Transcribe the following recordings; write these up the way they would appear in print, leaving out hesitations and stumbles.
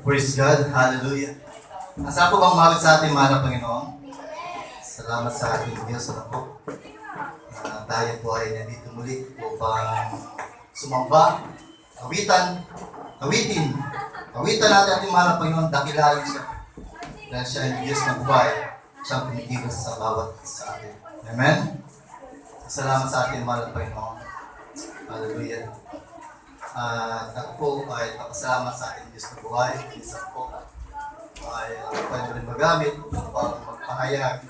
Praise God. Hallelujah. Masarap po bang mawit sa ating mahal na Panginoon? Salamat sa ating Diyos. Ano po? Tayo po ay nandito muli upang sumamba, awitin natin ating mahal na Panginoon, dakilain siya. Dahil siya ay Diyos na buhay, siya ang kumikilos sa bawat sa atin. Amen? Salamat sa ating mahal na Panginoon. Hallelujah. Ako po ay papasalamat sa ating Diyos na buhay. Isa po ay ako po ay rin magamit upang magpahayag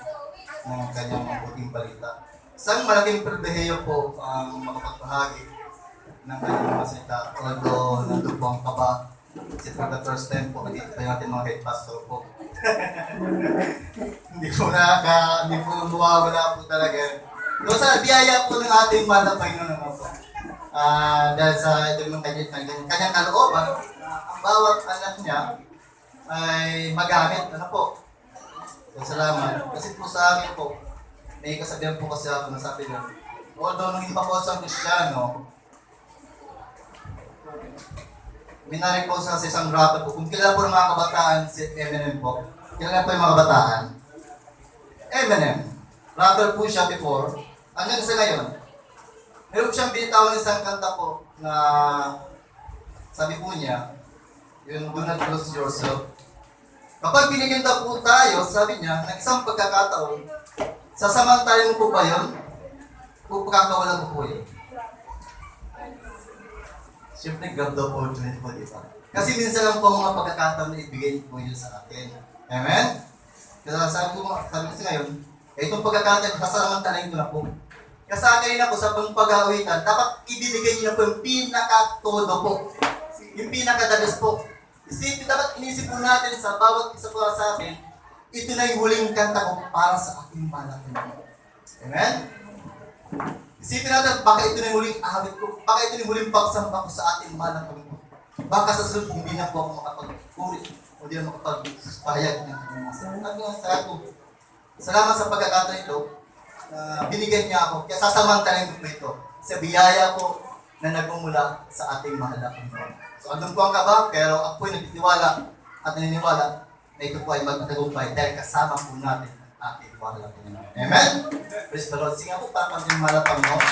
ng kanyang mabuting balita. Isang malaking pribilehiyo po ang makapagpahagi ng kanyang mga salita. Although nandun po ang kaba, kasi for the first time po, dito tayo natin mga head pastor po. hindi po mawawala po talaga. So sa biyaya po ng ating mahal na Panginoon naman po. Dahil sa ito yung kanyang kalooban, ang bawat anak niya ay magamit. Ano po? So, salamat. Kasi po sa akin po, may kasabihan po kasi ako na sabi niya, although nung hindi pa po sa Kristiyano, minari po sa isang rapper po. Kung kilala po ng mga kabataan, si Eminem po. Kilala po yung mga kabataan. Eminem. Rapper po siya before. Hanggang sa ngayon, meron siyang binitawan ng isang kanta po na sabi po niya, yung do not lose yourself. Kapag binigyan daw po tayo, sabi niya, ng isang pagkakataon, sasamantalin mo po ba yun? O pagkakawalan mo po yun? Siyempre, grab the opportunity po, di ba? Kasi minsan lang po ang mga pagkakataon na ibigay po yun sa atin. Amen? Kaya sabi ko sa ngayon, itong pagkakataon, sasamantalin ko na po. Kasakay na po sa pagpag-awitan, dapat ibinigay niyo na po yung pinaka-todo po. Yung pinaka-dagas po. Isipin, dapat inisip po natin sa bawat isa po sa atin, ito na yung huling kanta ko para sa ating malaki. Amen? Isipin natin, baka ito na yung huling awit ko, baka ito na yung huling pagsamba ko sa ating malaki. Baka sa sunod, hindi na po ako makapag-ulit, o hindi na makapag-pahayag ng mga salita. Salamat sa pagkakataon ito. Binigyan niya ako, kaya sasamantalin ko po ito sa biyaya po na nagmumula sa ating mahal na Panginoon. So, andun po ang kaba, pero ako po'y nagtitiwala at naniniwala na ito po ay magtatagumpay dahil kasama po natin ang ating mahal na Panginoon. Amen? Praise the Lord. Sige po para pang mahal na Panginoon.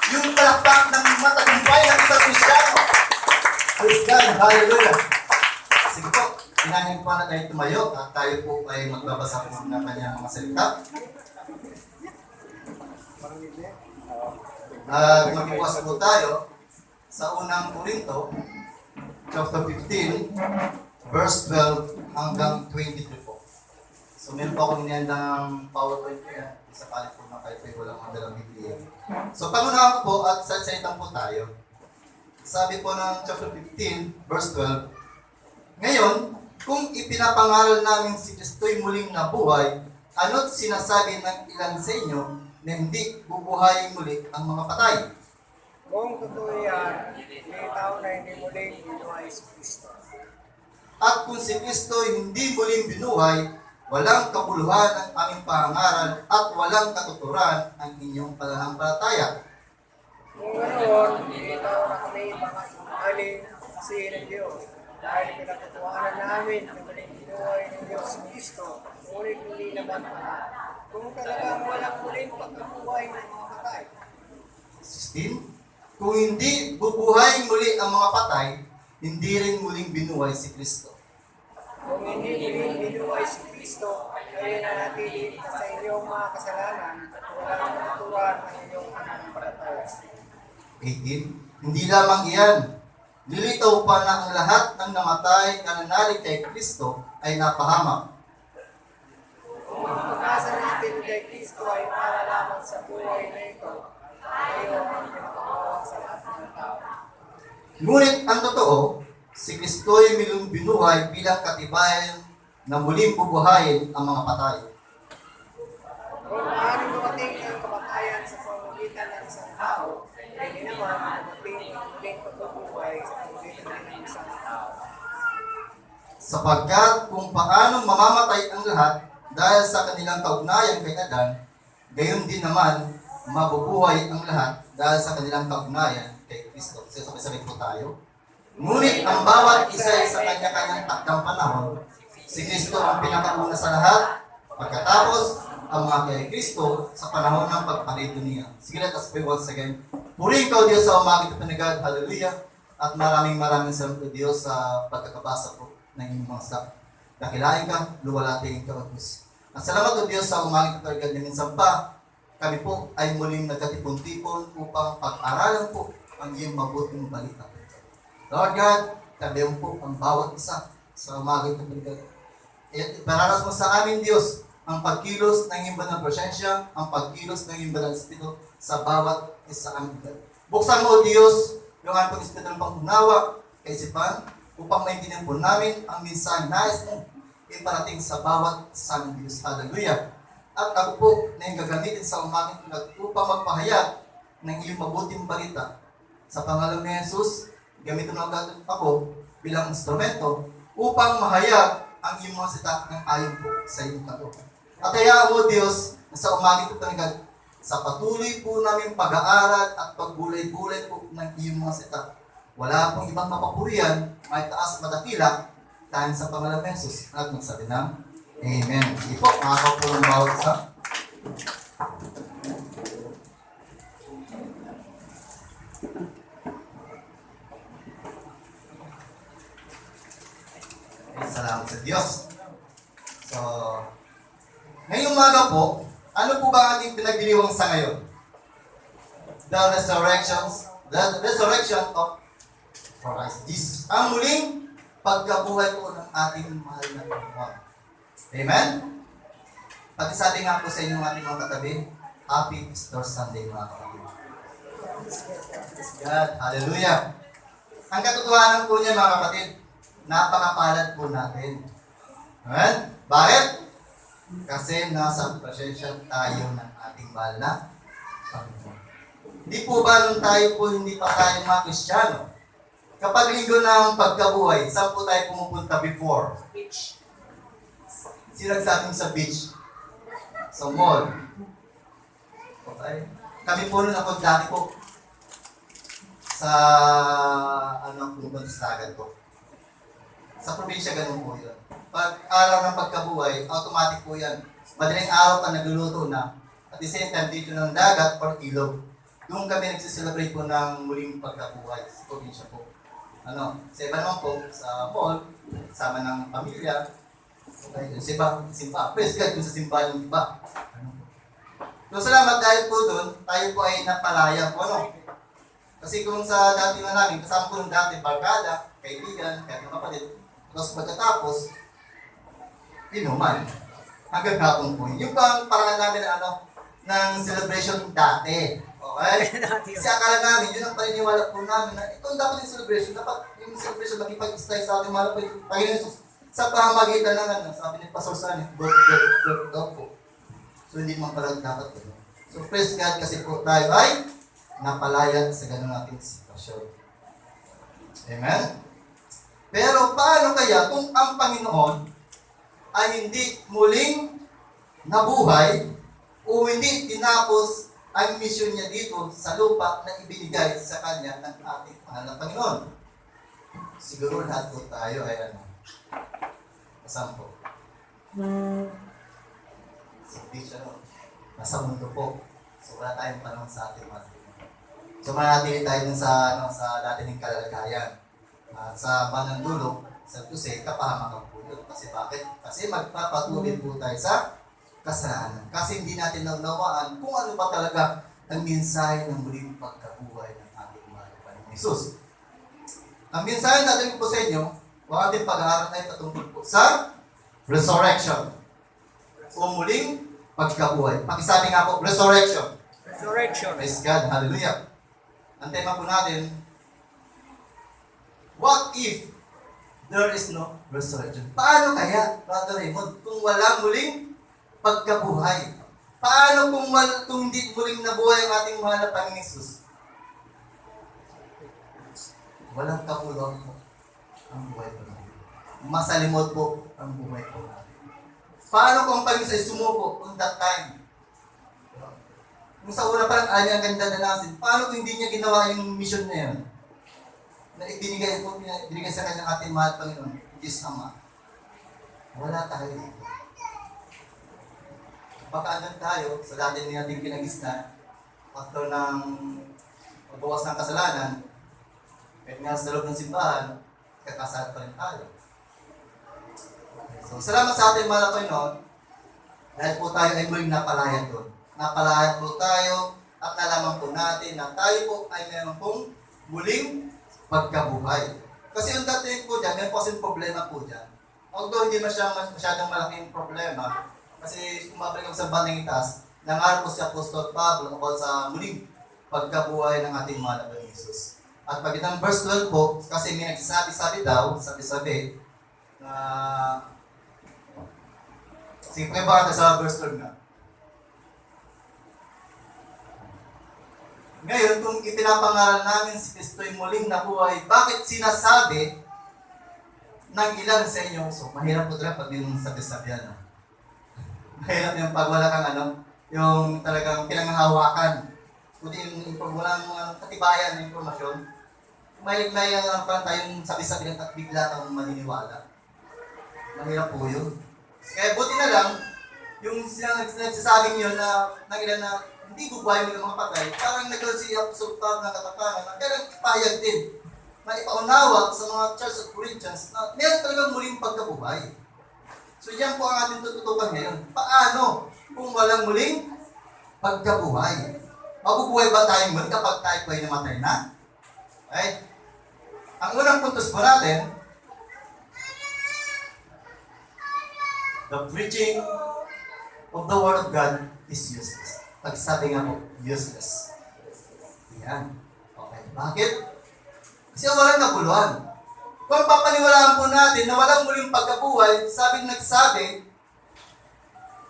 Yung palakpak ng matagumpay ng isang Kristiyano. Praise God. Hallelujah. Sige po, inahin po na tayo tumayo at tayo po ay magbabasa po ng kanyang mga salita. Magbukas po tayo sa unang Korinto, chapter 15, verse 12 hanggang 23 po. So, meron po akong nihandang PowerPoint ko yan. Isa palit po na kahit po walang madalang Biblia. So, pangunahan ko po at salitang po tayo. Sabi po ng chapter 15, verse 12, ngayon, kung ipinapangaral namin si Kristo'y muling nabuhay, ano't sinasabi ng ilan sa inyo na hindi bubuhayin muli ang mga patay? Kung totoo yan, may tao na hindi muling binuhay si Kristo. At kung si Kristo hindi muling binuhay, walang kabuluhan ang aming pangaral at walang katuturan ang inyong pananampalataya. Kung ganoon, may tao na kami mga aling siya ng Diyos. Dahil pinatutuhanan namin na muling binuhay ng Diyos si Kristo, ngunit hindi naman pala. Kung talagang walang muling pagkabuhay ng mga patay. 16. Kung hindi bubuhay muli ang mga patay, hindi rin muling binuhay si Kristo. Kung hindi muling binuhay si Kristo, kayo nanatili sa inyong mga kasalanan at walang katuturan ng inyong pananampalataya. 18. Hindi lamang iyan. Nilitaw pa na ang lahat ng namatay na nanalig kay Kristo ay napahamak. Kung ang pag-asa natin kay Kristo ay para lamang sa buhay na ito, tayo ang pinakawawa sa lahat ng tao. Ngunit ang totoo, si Kristo ay muling binuhay bilang katibayan na muling bubuhayin ang mga patay. Kung maaaring dumating ang kamatayan sa pamamagitan ng isang tao, hindi naman dumating ang muling pagbubuhay sa pamamagitan ng isang tao. Sapagkat kung paano mamamatay ang lahat dahil sa kanilang kaugnayan kay Adan, gayon din naman mabubuhay ang lahat dahil sa kanilang kaugnayan kay Kristo. So, sabay-sabay po tayo. Ngunit ang bawat isa sa kanya-kanyang takdang panahon, si Kristo ang pinakauna sa lahat, pagkatapos, ang mga kay Kristo sa panahon ng pagparito niya. Sige, let us pray once again. Purihin ka, O Diyos, sa umaga ito panagad. Hallelujah. At maraming salamat, O Diyos, sa pagkakabasa po ng inyong mga sa dakilain ka, luwalating ka, O Diyos. At salamat, O Diyos, sa umaga ito panagad na minsan pa, kami po ay muling nagkatipon-tipon upang pag-aralan po ang iyong mabuting balita. Lord God, tabihan po ang bawat isa sa umaga ito panagad. Ipararas mo sa amin, Diyos, ang pagkilos ng iyong banal presensya, ang pagkilos ng iyong banal espiritu sa bawat isa amin. Buksan mo, O Diyos, yung ating espiritu ng pangunawa, kaisipan, upang maintindihan po namin ang mensahe nais mo iparating sa bawat isa amin, Diyos. Hallelujah. At ako po na yung gagamitin sa umagang tulad upang magpahayag ng iyong mabuting balita. Sa pangalan ni Jesus, gamitin mo ako bilang instrumento upang mahayag ang iyong mga sita ng ayon po sa iyong kalooban. At kaya mo, Diyos, na sa umagang ito panagad, sa patuloy po namin pag-aaral at paggulay-gulay po ng iyong mga sita. Wala pong ibang mapapurihan, may taas madakila, dahil sa pangalan ni Jesus. At magsabi ng Amen. Sige po, makakaw po ng bawat isa. Salamat sa Diyos. So, ngayong umaga po, ano po ba ang ating pinagdiriwang sa ngayon? The resurrection of Christ Jesus. Ang muling pagkabuhay po ng ating mahal na Panginoon. Amen? Pati sabi nga po sa inyo ating mga katabi, Happy Easter Sunday mga kapatid. Praise God. Hallelujah. Ang katotohanan po niya mga kapatid, napakapalad po natin. Amen? Bakit? Kasi nasa presensya tayo ng ating mahal na Panginoon. Hindi po ba nung tayo po hindi pa tayo mga Kristiyano? Kapag linggo ng pagkabuhay, saan po tayo pumupunta before? Beach. Sino nagsabing sa beach? Sa mall. Okay. Kami po nung ako dati po sa pumunta sa dagat po. Sa probinsya, ganun po yun. Pag araw ng pagkabuhay, automatic po yan. Madaling araw ka nagluluto na. At the same time, dito ng dagat or ilog. Doon kami nagsiselebrate po ng muling pagkabuhay sa probinsya po. Sa iba naman po, sa mall, sama ng pamilya. Okay, yung simba. Praise God, yung sa simbahan yung iba. So, salamat dahil po doon, tayo po ay napalaya po, Kasi kung sa dati na namin, kasama po ng dati, barkada, kaibigan, kahit mga kapatid, tapos pagkatapos, inuman. Hanggang hapon po. Yung pang parang namin ng celebration dati. Okay? Kasi akala namin, yun ang paniniwala po namin na ito dapat yung celebration. Dapat yung celebration makipag-stay sa ating mahal po yung Panginoon Jesus. Sa pamamagitan ng sabi ni Pastor Sunny, God po. So hindi naman pala dapat po. So praise God kasi po tayo ay napalaya sa ganun nating sitwasyon. Amen? Pero paano kaya kung ang Panginoon ay hindi muling nabuhay o hindi tinapos ang misyon niya dito sa lupa na ibinigay sa Kanya ng ating mahal na Panginoon? Siguro lahat po tayo ay kasama po. Sa beach, nasa mundo po. So wala tayong panahon sa ating mga So manatili tayo dun sa dati ng kalalagayan. At sa bandang dulo, sa Tuesday, kapahamakan po yun. Kasi bakit? Kasi magpapatuloy po tayo sa kasalanan. Kasi hindi natin naunawaan kung ano ba talaga ang mensahe ng muling pagkabuhay ng ating mahal na Panginoon Jesus. Ang mensahe natin po sa inyo, ang ating pag-aaral ay patungkol po sa resurrection. O muling pagkabuhay. Pakisabi nga po, resurrection. Resurrection. Praise God. Hallelujah. Ang tema po natin, what if there is no resurrection? Paano kaya, Brother Raymond, kung walang muling pagkabuhay? Paano kung hindi muling nabuhay ang ating mahal na Panginoon Jesus? Walang kapulang po ang buhay po natin. Masalimot po ang buhay po natin. Paano kung ang Panginoon ay sumuko on that time? Kung sa una parang ang ganda na nasin, paano kung hindi niya ginawa yung mission na yun? Na ibinigay sa kanyang ating mahal Panginoon. Diyos Ama. Wala tayo dito. Baka andun tayo sa dati nating kinagisnan, after ng pagbawas ng kasalanan, kahit nga sa loob ng simbahan, kakasal pa rin tayo. So, salamat sa ating mahal na Panginoon, dahil po tayo ay muling napalaya doon. Napalaya po tayo at nalaman po natin na tayo po ay meron pong muling pagkabuhay. Kasi yung dating po dyan, may kasing problema po dyan. Although hindi masyadong malaking problema, kasi kumabalik ako sa bandang itaas, nangarap po si Apostol Pablo about sa muling pagkabuhay ng ating mahal na Jesus. At pag itang verse 12 po, kasi may nagsasabi daw, sabi na sige, pakibaka sa verse 12 na. Ngayon, kung ipinapangaral namin si Kristo'y muling nabuhay, bakit sinasabi ng ilan sa inyo? So, mahirap po talaga pag yung sabi-sabi yan. Mahirap yung pag wala kang yung talagang pinanghahawakan. Kundi yung walang katibayan ng informasyon, may parang tayong sabi-sabi at bigla kang maniniwala. Mahirap po yun. Kaya buti na lang, yung nagsasabing yun na ilan na hindi bubuhay mo ng mga patay, parang nagkaroon si Apostol Pablo ng katapangan na kailang ipahayag din na ipaunawa sa mga Church of Corinthians na meron talagang muling pagkabuhay. So yan po ang ating tututukan ngayon. Paano kung walang muling pagkabuhay? Mabubuhay ba tayo muli kapag tayo po ay namatay na? Okay? Ang unang puntos po natin, the preaching of the Word of God is useless. Pagsabi nga po, useless. Yan. Okay. Bakit? Kasi walang naguluhan. Kung papaniwalaan po natin na walang muling pagkabuhay, nagsabi,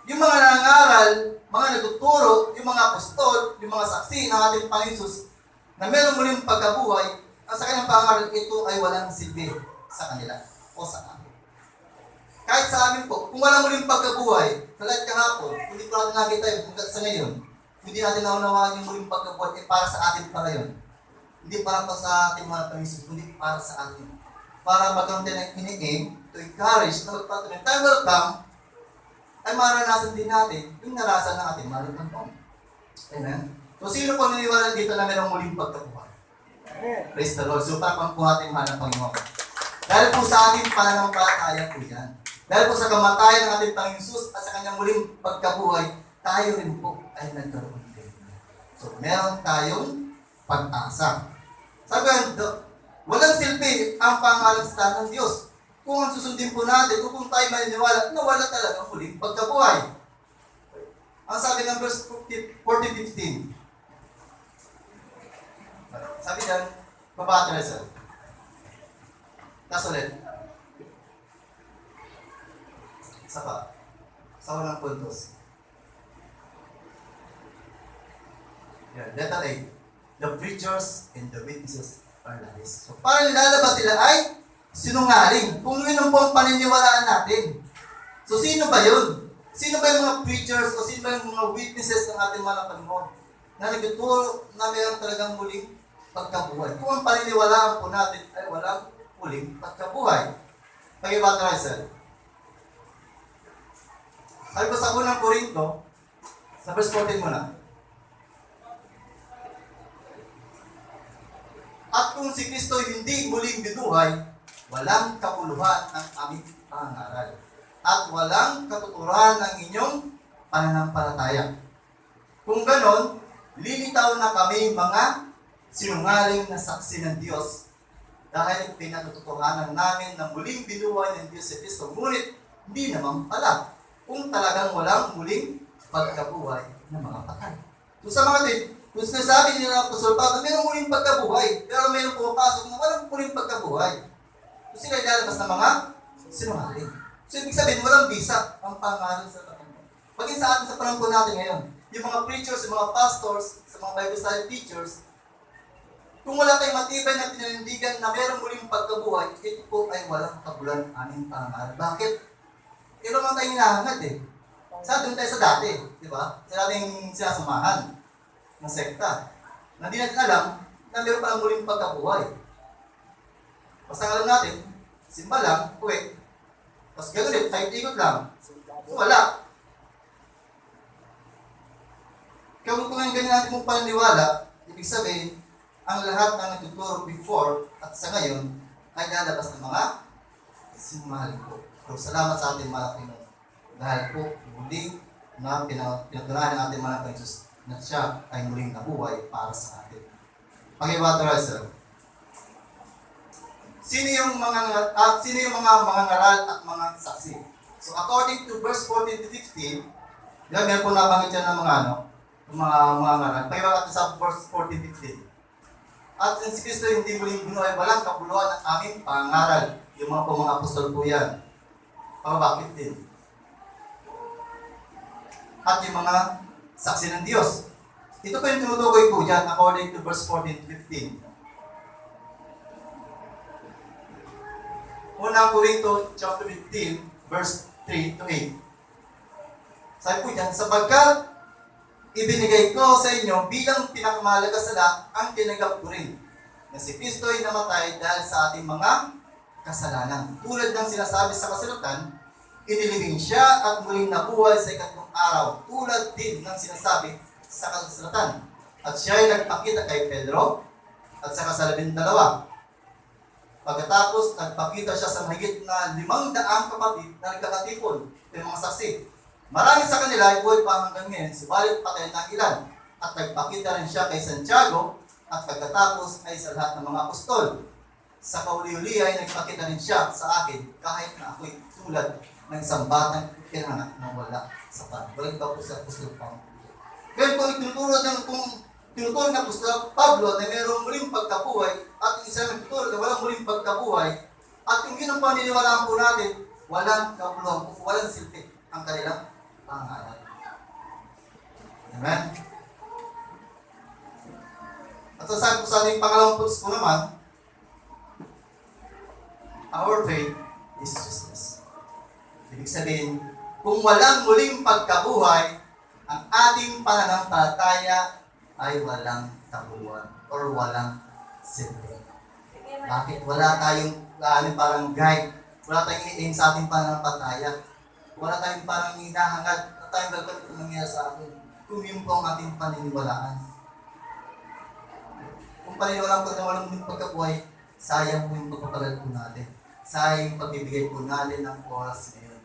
yung mga nangangaral, mga nagtuturo, yung mga apostol, yung mga saksi ng ating Panginoon Jesus, na mayroong muling pagkabuhay, ang sa kanyang pangaral, ito ay walang silbi sa kanila o sa amin. Kahit sa amin po, kung walang muling pagkabuhay, tulad kahapon, hindi ko natin nakita yun, hanggang sa ngayon, hindi natin naunawaan yung muling pagkabuhay, para sa atin pala yun. Hindi para pa sa ating mga Panginoon, kundi para sa atin. Para magkaroon din ng ini-aim to encourage na magpatuloy. Time will come, ay maranasan din natin yung narasan ng ating mahal na Panginoon. Amen? So, sino po naniniwala dito na mayroong muling pagkabuhay? Praise the Lord. So, pakpan po ating mahal na Panginoon. Dahil po sa ating pananampalataya po yan. Dahil po sa kamatayan ng ating Panginoon Jesus at sa kanyang muling pagkabuhay, tayo rin po ay nagkaroon din. So, meron tayong pag-asa. Sabi ko, walang silbi ang pangalanstahan ng Diyos. Kung ang susundin po natin, kung tayo maniniwala, na wala talagang muling pagkabuhay. Ang sabi ng verse 14-15. Sabi dyan, babata na sir. Tapos ulit. Isa pa. Sa unang puntos. Yan, letter 8. The preachers and the witnesses are lies. So, parang lalabas sila ay sinungaling. Kung yun po ang paniniwalaan natin. So, sino ba yun? Sino ba yung mga preachers o sino ba yung mga witnesses ng ating mga Panginoon na nagtuturo na mayroon talagang muling pagkabuhay? Kung ang paniniwalaan po natin ay walang muling pagkabuhay. Pag-ibata na sir. Sabi ko sa unang Korinto, sa verse 14 muna. At kung si Kristo hindi muling binuhay, walang kapuluhan ang aming pangaral. At walang katuturan ng inyong pananampalataya. Kung ganon, lilitaw na kami mga sinungaling na saksi ng Diyos dahil pinatutuhanan namin na muling binuhay ng Diyos si Kristo. Ngunit, hindi naman pala kung talagang walang muling pagkabuhay ng mga patay. So sa mga din, kung sinasabi nila ng Apostol Pablo, mayroong muling pagkabuhay, pero mayroong pumapasok na walang muling pagkabuhay. So sila ilalabas ng mga sinungaling. So ibig sabihin, walang bisa ang pangalan sa Panginoon. Pagin sa atin sa panahon natin ngayon, yung mga preachers, yung mga pastors, sa mga Bible study teachers, kung wala tayong matibay na pinanindigan na mayroong muling pagkabuhay, ito po ay walang kabulan aming pangalan. Bakit? Ito naman tayong hinahangad eh. Sa doon tayo sa dati, di ba? Sa dating sinasamahan ng sekta. Na di natin alam na meron palang muling pagkabuhay. Basta alam natin, Simba lang, uwi. Tapos gano'n ulit, 5 ikot lang. So, wala. Kung ganyan natin mong paniniwala, ibig sabihin, ang lahat ng nagtuturo before at sa ngayon ay lalabas ng mga sinungaling po. So, salamat sa ating mga Pinoy. Dahil po, muli na pinatunayan ng ating mga Jesus na siya ay muling nabuhay para sa atin. Pag-iwatera, sir. Sino yung mga ngaral at mga saksi? So, according to verse 14 to 15, meron po nabanggit yan ng mga ngaral. Pag-iwatera natin sa verse 14-15. At si Kristo hindi muling binuhay, walang kapuluan ng aming pangaral. Yung mga apostol po yan. Bakit din? At yung mga saksi ng Diyos. Ito po yung tinutukoy po dyan according to verse 14-15. Unang Korinto chapter 15, verse 3 to 8. Sabi po dyan, sapagkat ibinigay ko sa inyo bilang pinakamahalaga sa lahat ang tinanggap ko rin na si Kristo ay namatay dahil sa ating mga kasalanan. Tulad ng sinasabi sa kasulatan, inilibing siya at muling nabuhay sa ikatlong araw. Tulad din ng sinasabi sa kasulatan. At siya ay nagpakita kay Pedro at sa kasalabing dalawa. Pagkatapos, nagpakita siya sa mahigit na 500 kapatid na nagkakatipon, yung mga saksi. Marami sa kanila ay buhay pa hanggang ngayon, subalit patay ng ilan. At nagpakita rin siya kay Santiago at pagkatapos ay sa lahat ng mga apostol. Sa kauli-uli ay nagpakita rin siya sa akin kahit na ako'y tulad ng isang batang pinanganak na wala sa pan. Balik pa po sa apostol Pablo. Ngayon kung tinuturo ng apostol Pablo na mayroong muling pagkabuhay at yung isa nagtuturo na walang muling pagkabuhay at yung yun ang paniniwalaan po natin, walang kapuluhan po, walang silpi ang kanilang pangalan. Amen? At sasabi ko sa ating pangalawang puts ko naman, our faith is useless. Ibig sabihin, kung walang muling pagkabuhay, ang ating pananampalataya ay walang kapuluhan or walang silpi. Bakit? Wala tayong parang guide, wala tayong i-aim sa ating pananampalataya. Wala tayong parang hinahangad na tayong gagawin kung nangyari sa atin. Kung yun po ang ating paniniwalaan. Kung paniniwalaan ko na walang muling pagkabuhay, sayang po yung pagpapagal po natin. Sayang yung pagbibigay po natin ng oras ngayon.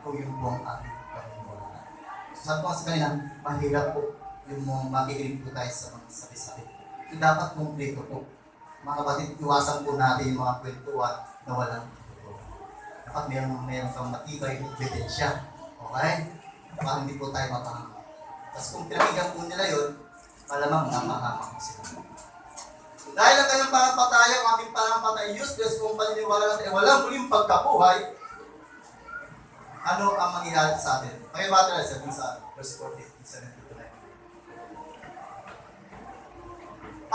Kung yun po ang ating paniniwalaan. So sabi ko sa kanina, mahirap po yung makikinig po tayo sa mga sabi-sabi. So dapat mong plito po. Mga kapatid, iwasan po natin yung mga kwentuhan na walang dapat meron kang matibay ng ebidensya. Okay? Para hindi po tayo mapahamak. Tapos kung pinakinggan po nila yun, malamang napahamak po sila. So, dahil ang kanyang pananampalataya, ang ating pananampalataya useless kung paniniwala natin walang muling pagkabuhay, ano ang mangyayari sa atin? Pakibata na sa verse 14, 17-19.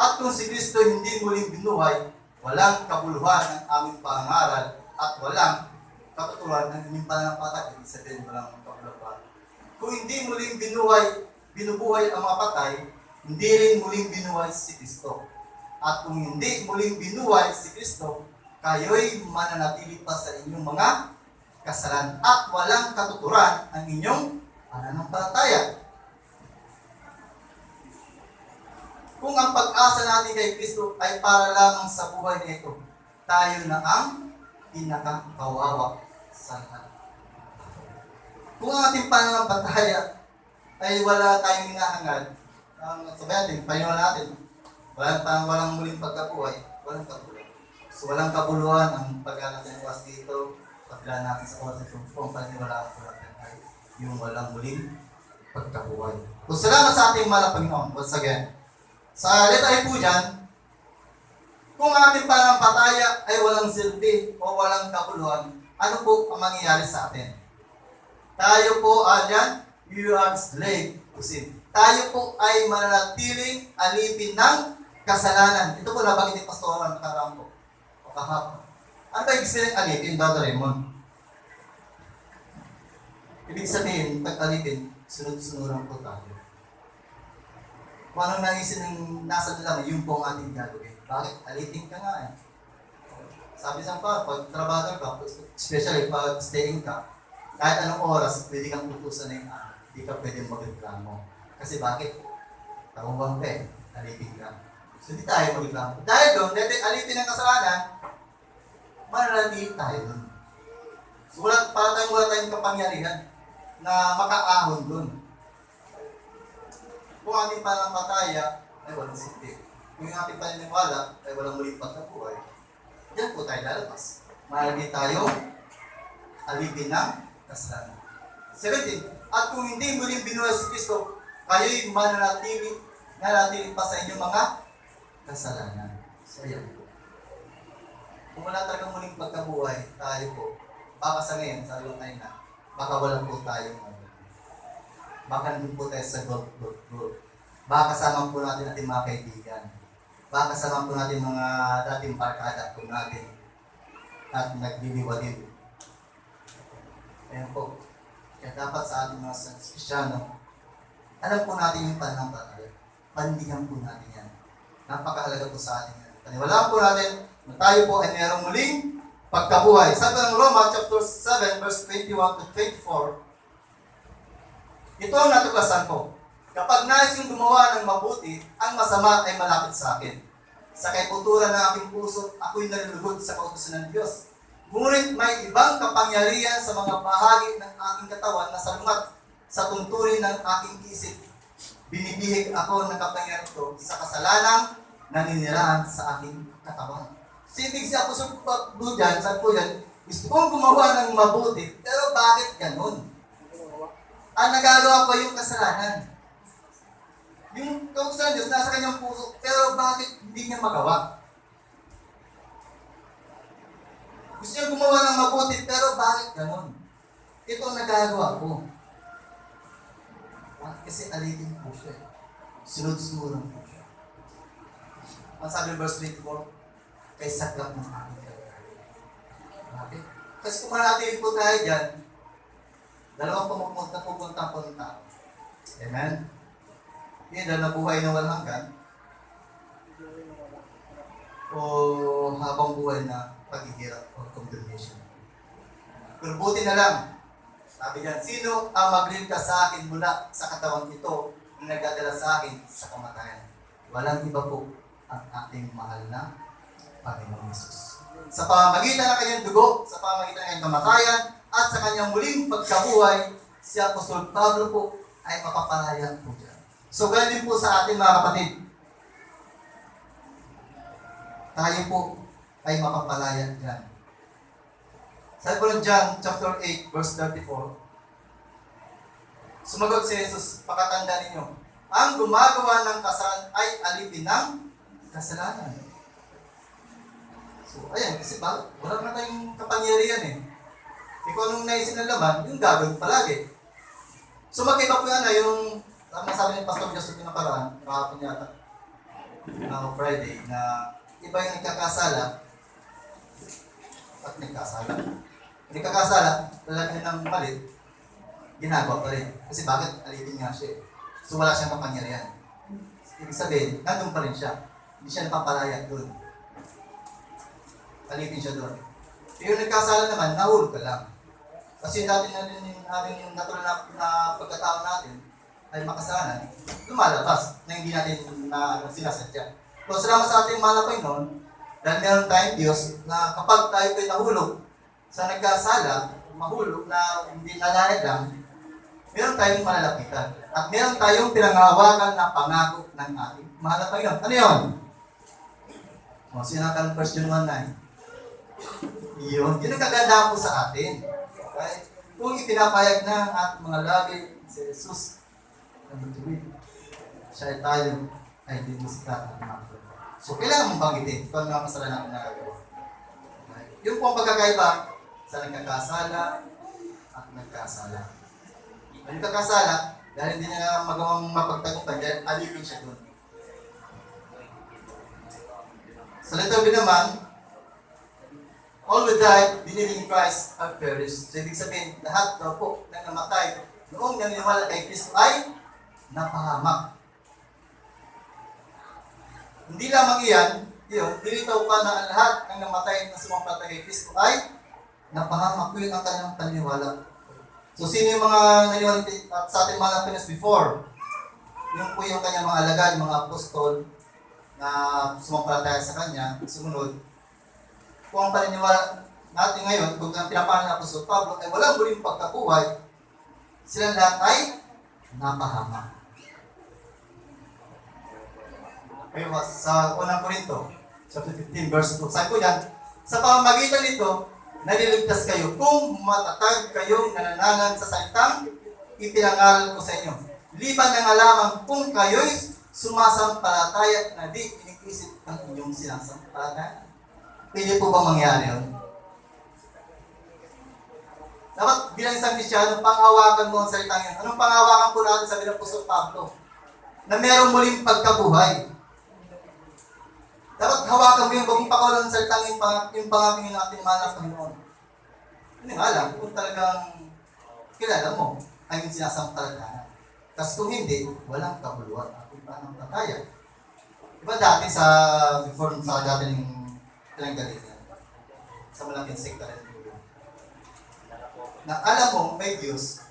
At kung si Kristo hindi muling binuhay, walang kabuluhan ang aming pangaral at walang katuturan ng inyong pananampalataya, ibig sabihin walang kabuluhan. Kung hindi muling binubuhay ang mga patay, hindi rin muling binuhay si Kristo. At kung hindi muling binuhay si Kristo, kayo'y mananatili pa sa inyong mga kasalanan at walang katuturan ang inyong pananampalataya. Kung ang pag-asa natin kay Kristo ay para lamang sa buhay na ito, tayo na ang pinakakawawa sa lahat. Kung ang ating pananampalataya ay wala tayong hinahangad, sabihin natin, paniniwala natin, walang muling pagkabuhay, walang kabuluhan. So walang kabuluhan ang pag-anak ng iwas dito, pagdala natin sa oras ito, kung paniniwala ko natin ay yung walang muling pagkabuhay. So salamat sa ating mahal na Panginoon, once again. Sa letra A po dyan, kung ang ating pananampalataya ay walang silbi o walang kabuluhan, ano po ang mangyayari sa atin? Tayo po, dyan, you are slave to sin. Tayo po ay mananatiling alipin ng kasalanan. Ito po nabanggit ni Pastor nakaraan po. O kahapon. Ano ba ibig sabihin alipin, Brother Raymond? Ibig sabihin, pag alipin, sunod-sunuran po tayo. Kung anong naisip ng nasa nila, yun po ang ating gagawin. Bakit? Alipin ka nga eh. Sabi sa pag trabaho ka, especially pag staying ka, kahit anong oras, pwede kang utusan ng hindi ka pwede magreklamo. Kasi bakit? Tawang ka eh, alipin ka. So hindi tayo magreklamo. Dahil doon, dahil alipin ng kasalanan, mananatili tayo doon. So wala tayong kapangyarihan na makaahon doon. Kung ating panamataya, ay walang silbi. Kung yung ating paniniwala, ay walang muling pagkabuhay, diyan po tayo lalabas. Marami tayo alipin ng kasalanan. 17. At kung hindi muling binuhay si Kristo, kayo'y nanatili pa sa inyong mga kasalanan. So, yan po. Kung wala talagang muling pagkabuhay, tayo po, baka sa ngayon, sa tayo na, baka wala po tayo. Baka nandun po tayo sa gold. Baka kasama po natin ating mga kaibigan. Baka kasama po natin mga dating barkada po natin at nagliliwaliw. Ayan po. Kaya dapat sa ating mga Kristiyano, alam po natin yung pananampalataya. Pandigan po natin yan. Napakahalaga po sa atin yan. Paniwalaan po natin na tayo po ay mayroong muling pagkabuhay. Sabi ng Roma chapter 7 verse 21 to 24, ito ang natuklasan ko. Kapag nais yung gumawa ng mabuti, ang masama ay malapit sa akin. Sa kaiputuran ng aking puso, ako'y nalulugod sa kautusan ng Diyos. Ngunit may ibang kapangyarihan sa mga bahagi ng aking katawan na salungat sa tunturin ng aking isip. Binibihig ako ng kapangyarihan ito sa kasalanang naninirahan sa aking katawan. Sibig siya po sa dyan, gusto kong gumawa ng mabuti, pero bakit ganun? Ang nagagawa ko yung kasalanan. Yung kautusan ng Diyos nasa kanyang puso, pero bakit hindi niya magawa? Gusto niya gumawa ng mabuti, pero bakit ganon? Ito ang nagagawa ko. Kasi alipin po siya. Sunod-sunuran po siya. Ang sabi ng verse 24, kay saklap ng aking kagaya. Bakit? Kasi kung manatili po tayo dyan, dalawang pupunta. Amen? Hindi na nabuhay na walang hanggan o habang buhay na paghihirap o condemnation. Pero buti na lang, sabi diyan, sino ang magligtas sa akin mula sa katawang ito na nagdadala sa akin sa kamatayan? Walang iba po ang ating mahal na Panginoong Yesus. Sa pamamagitan ng kanyang dugo, sa pamamagitan ng kanyang kamatayan, at sa kanyang muling pagkabuhay, si Apostol Pablo po ay mapapalaya po dyan. So, ganun din po sa ating mga kapatid. Tayo po ay mapapalaya dyan. Sabi po ng John chapter 8, verse 34, sumagot si Jesus, pakatanda ninyo, ang gumagawa ng kasalanan ay alipin ng kasalanan. So, ayan, kasi wala na tayong kapangyarihan eh. Ikaw nung naisin ng laman, yung gagawin palagi. So, magkaiba po yan yung sabi ni Pastor Joseph yung nakaraan, kahapon yata, Friday, na iba yung nagkakasala at nagkasala. Nagkakasala, lalagyan ng malit, ginagawa pa rin. Kasi bakit? Alipin nga siya. So wala siyang kapangyarihan. Ibig sabihin, nandun pa rin siya. Hindi siya napapalaya doon. Alipin siya doon. Yung nagkasala naman, nahulog ka lang. Kasi dati na rin yung aming natural na pagkatao natin, ay makasalanan, lumalabas na hindi natin sinasadya. So, salamat sa ating mahal na Panginoon, dahil meron tayong Diyos na kapag tayo ay nahulog sa nagkasala, mahulog na hindi nangyayad lang, meron tayong malalapitan. At meron tayong pinangahawakan na pangako ng ating mahal na Panginoon. Ano yun? O, sinakan question 1 na yun. Yun ang kagandahan po sa atin. Okay? Kung ipinapayag na ang ating mga labi, si Jesus, siya tayo ay dinisita at mga. So, kailangan mong banggitin kung ano ang kasalanan na nagagawa. Yung pong pagkakaiba sa nagkakasala at nagkasala. Ang nagkakasala, dahil hindi niya magawang mapagtagumpay, dahil alipin siya doon. Sa letter B naman, all who died, believing in Christ, have perished. So, ibig sabihin, lahat daw po na namatay noong naniniwala kay Kristo ay napahamak. Hindi lamang iyan, Yun, dilitaw pa na ang lahat ng namatay na sumampalataya kay Kristo ay napahamak. Yun ang kanyang paniniwala. So, sino yung mga naniwala sa ating mga Pinas before? Yung po yung kanyang mga alagad, mga apostol na sumampalataya sa kanya, sumunod. Kung ang paniniwala natin ngayon, kung ang pinapahan ng Apostol Pablo ay walang muling pagkabuhay, sila lahat ay napahamak. Kaya sa unang Korinto, chapter 15, verse 2, sabi ko yan, sa pamamagitan nito, naliligtas kayo kung matatag kayong nanananan sa salitang ipinangaral ko sa inyo. Liban ng alamang kung kayo'y sumasampalataya na di iniisip ang inyong sinasampalataya. Pwede po bang mangyari yun? Dapat bilang isang Kristyano, panghawakan mo ang salitang yun. Anong panghawakan po natin sabi ng Apostol Pablo? Na merong muling pagkabuhay. Dapat hawakan mo yung bagong pakawalan ng salitang yung pangapingin natin mahal ng Panginoon. Hindi nga lang, kung talagang kilala mo ay yung sinasampalataya. Kasi kung hindi, walang kabuluhan at iba ng pataya. Diba dati before sa dati ng Galingan, sa malaking sekta rin na alam mo may Diyos,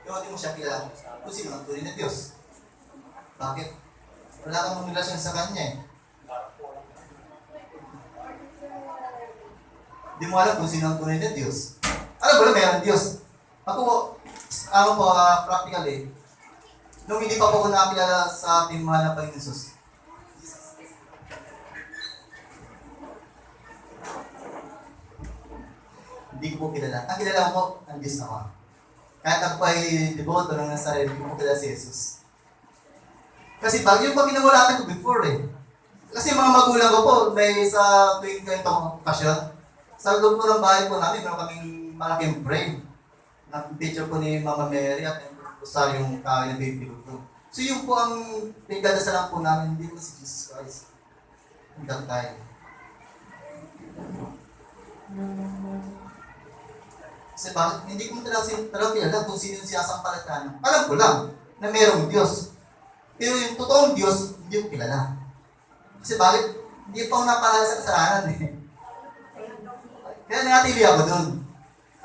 pero hindi mo siya kilala kung sino ang tunay na Diyos. Bakit? Wala kang relasyon sa Kanya eh. Hindi mo alam kung sino ang tunay na Diyos. Alam mo lang mayroong Diyos. Practically, nung hindi pa po ko nakakilala sa ating mahal na Panginoon Jesus, hindi ko po kilala. Ang kilala ko, ang Diyos naman. Kahit ako ay deboto ng Nazareno, hindi ko po kilala si Jesus. Kasi yung pag ginawalatan ko before eh. Kasi mga magulang ko po, may sa tuwing ganitong okasyon, sa loob po ng bahay po namin, meron kaming malaking frame. Picture po ni Mama Mary at yung kawin ng baby ko. So yun po ang pinagdadasalan po namin, hindi po si Jesus Christ. Hanggang tayo. Kasi bakit? Hindi ko talagang kilala kung sino yung sinasampalataya. Alam ko lang na mayroong Diyos. Pero yung totoong Diyos, hindi ko kilala. Kasi bakit? Hindi pa ako napalala sa kasalanan eh. Kaya nangatili ako dun.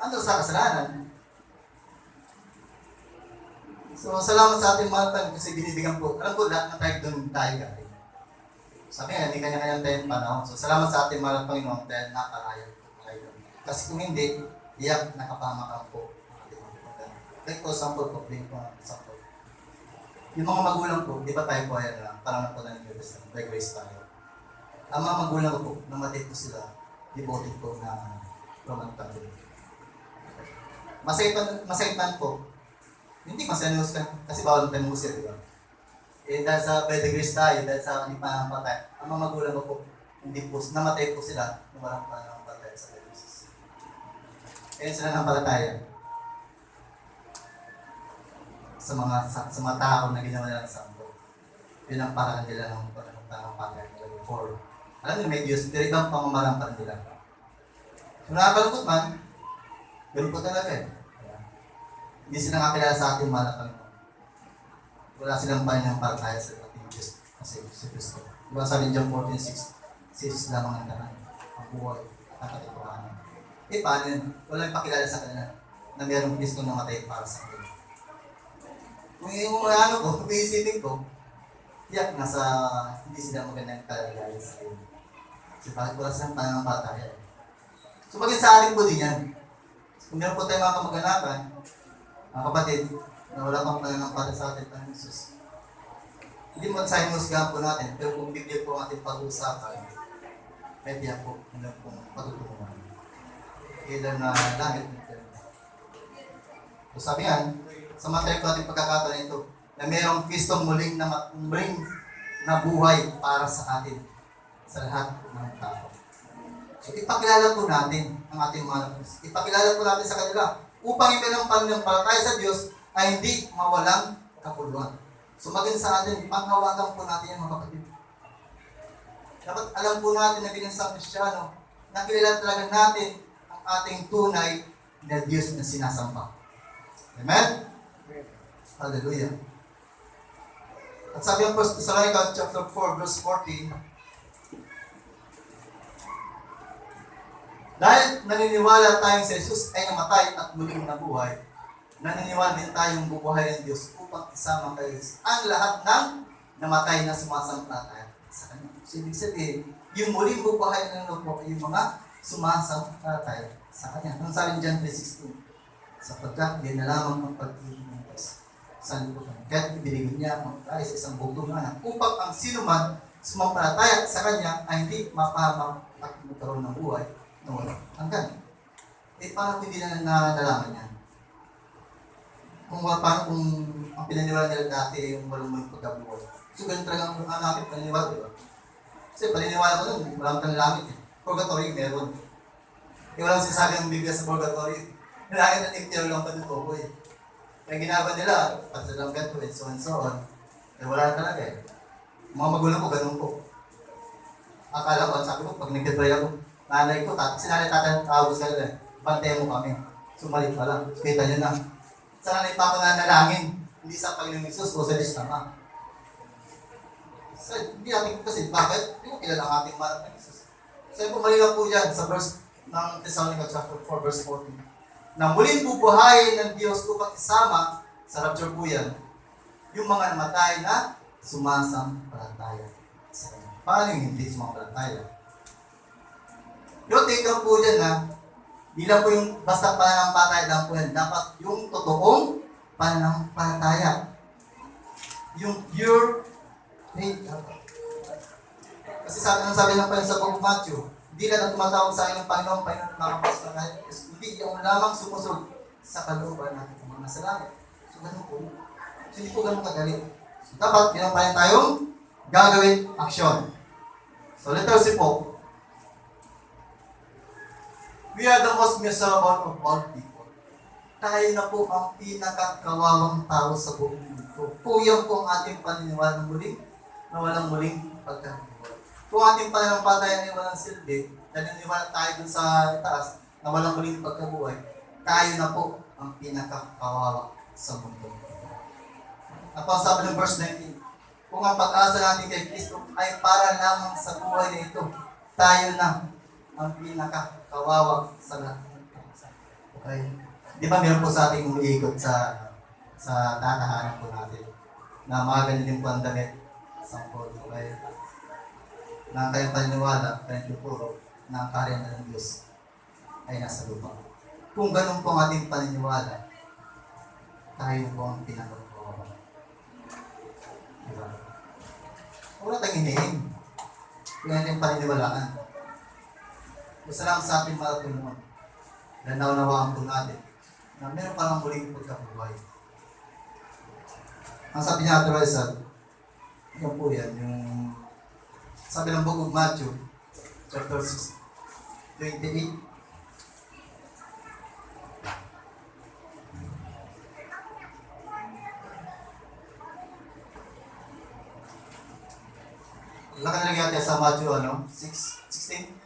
Ano sa kasalanan? So, salamat sa ating mga tayo kasi binibigyan po. Alam ko lahat na tayo doon tayo galing. Sabi nga, hindi kanya-kanyang tayong panahon. So, salamat sa ating mga Panginoon dahil napalayan po tayo. Kasi kung hindi, iyak, nakapamakan po. Like po, sample po, blink po, sample. Yung mga magulang po, di ba tayo po ayan lang, parang po na New Testament, by grace tayo. Ang mga magulang ko po, namatay po sila, devoted po na Roman Catholic. Masaitan po, hindi masanos ka, kasi bawal tayo musir, di ba? Eh, dahil sa by the grace tayo, dahil sa hindi pa patay, ang mga magulang ko po, hindi po, namatay po sila, nung walang pa ng patay sa Jesus. Kaya sila ng palataya sa mga tao na ginawa nila ng santo. Yun ang parang nila ng pangalaman nila before. Alam niyo, may Diyos, pero ibang pamamarang pa nila. Kung nakakalungkot man, ganun po talaga eh. Hindi sila nakakilala sa ating mahal na Panginoon. Wala silang Panginoon para tayo sa ating Diyos kasi si Kristo. Diba sabi ni John 14:6, si Jesus lamang ang tanan, ang buhay, ang katotohanan. Eh paano yun? Walang pakilala sa kanila na mayroong Kristo na matay para sa kanila. Kung yung kung iisipin ko, tiyak hindi sila magandang kalagayan sa kanila. Kasi bakit wala silang pananampalataya. So maging sa ating po din yan. Kung meron po tayong mga kamag-anakan, mga kapatid, na wala pang pananampalataya sa ating Panginoon Jesus. Hindi mo sa hinusgahan po natin, pero kung bigyan po ang ating pag-uusapan, may tiyak po, hindi po patutungan. Kailan na langit nito. So sabi nga, sa matay ko ating pagkakataon ito, na mayroong Kristong muling nabuhay para sa atin, sa lahat ng tao. So ipakilala po natin ang ating mga Diyos. Ipakilala po natin sa kanila upang ipilang pananampalataya sa Diyos ay hindi mawalang kapuluan. So maging sa atin, panghawakan po natin yung mga kapatid. Dapat alam po natin na bilang sa Kristiyano, na kilala talaga natin ang ating tunay na Diyos na sinasamba. Amen? Hallelujah. At sabi ang 1 Thessalonica chapter 4 verse 14, Dahil naniniwala tayong si Jesus ay namatay at muling nabuhay, naniniwala din tayong bubuhay ng Diyos upang isama kayo ang lahat ng namatay na sumasampalataya sa Kanya. So, ibig sabihin, yung muling bubuhay ng Lord po, yung mga sumasampalataya sa Kanya. Ang sabi ni John 3:16, sapagkat yan na lamang ang pag-ibig ng Diyos sa liputan. Kaya ibinigay niya ang tayo sa isang bugtong na anak upang ang sino man sumampalataya sa Kanya ay hindi mapahamak at magkaroon ng buhay na walang hanggan. Paano hindi na nalalaman yan? Paano kung ang pinaniwala nila dati ay yung walang may pagkabuhay? So, ganun talaga ang aking paniniwala, diba? Kasi paniniwala ko nun, walang langit eh. Purgatory, meron. Walang sinasabi ang Biblia sa purgatory. Langit at impyerno lang pa dito ko eh. Kaya ginagawa nila, pagsalang ganito and so on. Eh, wala na talaga eh. Mga magulang ko, ganun po. Akala ko, sabi ko, pag nag-deploy ako, nanay ko, sinanay tatay, tawag sa kanila, pantay mo kami. Sumalit pa lang. Kita nyo na. Sa nanay pa ako nanalangin, hindi sa Panginoong Isus o sa Diyos hindi natin kasi, bakit? Hindi ko kilala ang ating mahal ng Isus. So, pumalila po yan sa verse ng Thessalonica chapter 4, verse 14. Na muling bubuhayin ng Diyos upang isama, sa rapture po yan, yung mga namatay na sumasampalataya sa Kanya. Paano yung hindi sumasampalataya? Yung take down po dyan na, di lang po yung basta pananampalataya lang po yan. Dapat yung totoong pananampalataya. Yung pure faith. Kasi sabi ng Panginoon sa Book of Matthew, hindi na tumatawag sa akin ng Panginoon, nakapasok na kahit hindi yung lamang sumusunod sa kalooban natin kung mga nasa langit. So, ganun po. So, hindi po ganun kagalit. So, dapat, ginampayan tayong gagawin aksyon. So, letter C po. We are the most miserable of all people. Tayo na po ang pinakakawawang tao sa buong mundo. Kung yan po ang ating paniniwala muling, na walang muling pagkakawala. Kung ating pananampalataya ay walang silbi, naniniwala tayo dun sa taas, na walang muling pagkabuhay, tayo na po ang pinakakawawa sa mundo. At ang sabi ng verse 19, kung ang pag-asa natin kay Kristo ay para lamang sa buhay na ito, tayo na ang pinakakawawa sa lahat. Okay? Di ba meron po sa ating umiikot sa tatahanan po natin na mga ganyan po ang damit sa polo. Okay? Na ang kayong paniniwala, kayong tuturo, na ang karya ng Diyos ay nasa lupa. Kung ganun po ang ating paniniwala, tayo po ang pinakakawawa. Diba? Wala tayong hinihin. Yung ating paniniwalaan. Gusto lang sa ating mga tulungan na naunawaan po natin na meron palang muling pagkabuhay. Ang sabi niya Ate Rizal, yun po yan, yung sabi ng Book of Matthew, chapter 6, 28. Wala ka na nagyate sa Matthew, 16?